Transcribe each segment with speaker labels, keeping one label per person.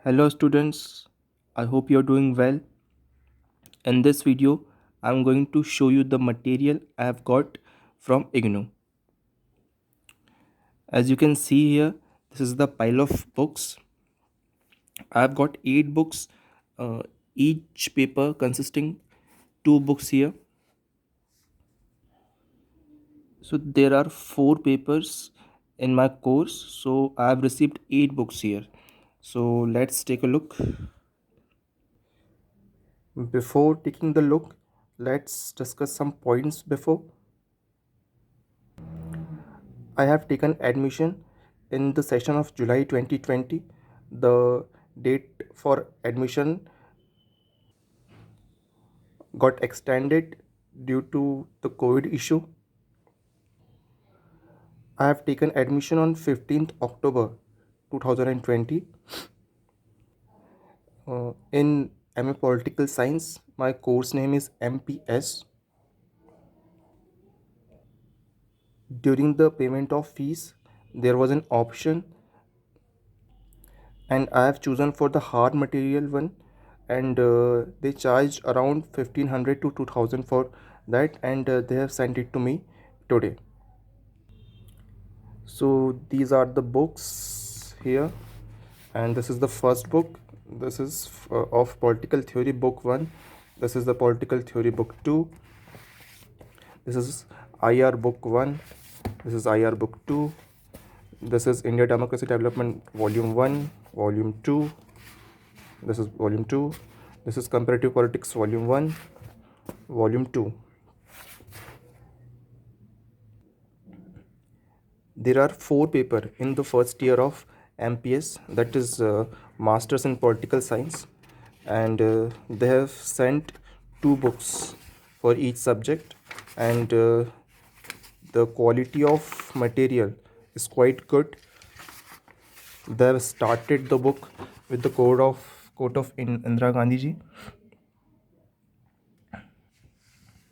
Speaker 1: Hello students, I hope you're doing well. In this video, I'm going to show you the material I have got from IGNOU. As you can see here, this is the pile of books. I've got 8 books, each paper consisting 2 books here. So there are 4 papers in my course, so I have received 8 books here. So let's take a look. Before taking the look, let's discuss some points before. I have taken admission in the session of July 2020. The date for admission got extended due to the COVID issue. I have taken admission on 15th October 2020 in MA Political Science. My course name is MPS. During the payment of fees, there was an option and I have chosen for the hard material one, and they charged around 1500 to 2000 for that, and they have sent it to me today. So these are the books here, and this is the first book. This is of political theory book 1. This is the political theory book 2. This is IR book 1. This is IR book 2. This is India Democracy Development volume 1, volume 2. This is volume 2. This is Comparative Politics volume 1, volume 2. There are 4 papers in the first year of MPS, that is Masters in Political Science, and they have sent 2 books for each subject, and the quality of material is quite good. They have started the book with the quote of Indira Gandhi ji,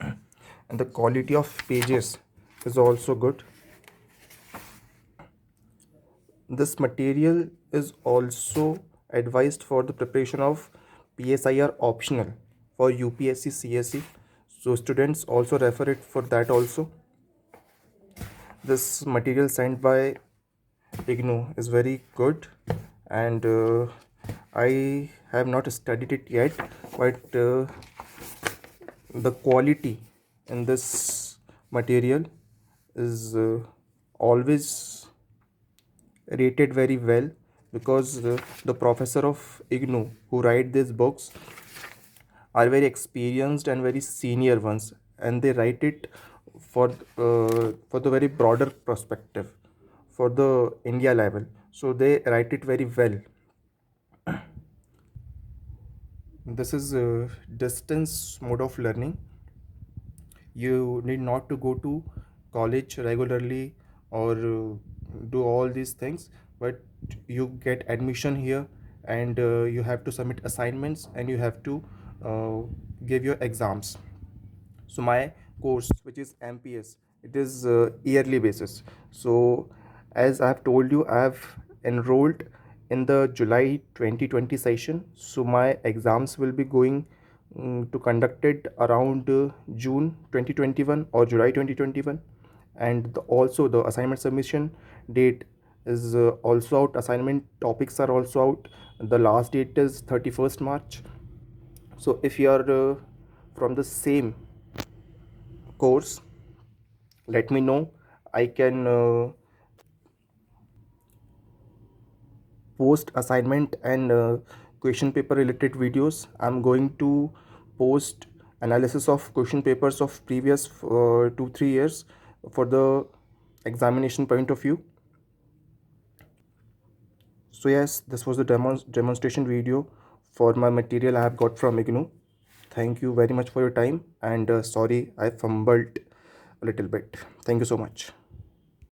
Speaker 1: and the quality of pages is also good. This material is also advised for the preparation of PSIR optional for UPSC CSE, so students also refer it for that also. This material sent by IGNOU is very good, and I have not studied it yet, but the quality in this material is always rated very well, because the professor of IGNOU who write these books are very experienced and very senior ones, and they write it for the very broader perspective for the India level, so they write it very well. This is a distance mode of learning. You need not to go to college regularly or do all these things, but you get admission here, and you have to submit assignments, and you have to uh, give your exams. So my course, which is MPS, it is yearly basis. So as I have told you, I have enrolled in the July 2020 session, so my exams will be going to conducted around June 2021 or July 2021, and also the assignment submission date is also out. Assignment topics are also out. The last date is 31st March. So if you are from the same course, let me know. I can post assignment and question paper related videos. I'm going to post analysis of question papers of previous 2-3 years for the examination point of view. So yes, this was the demonstration video for my material I have got from IGNOU. Thank you very much for your time, and sorry I fumbled a little bit. Thank you so much.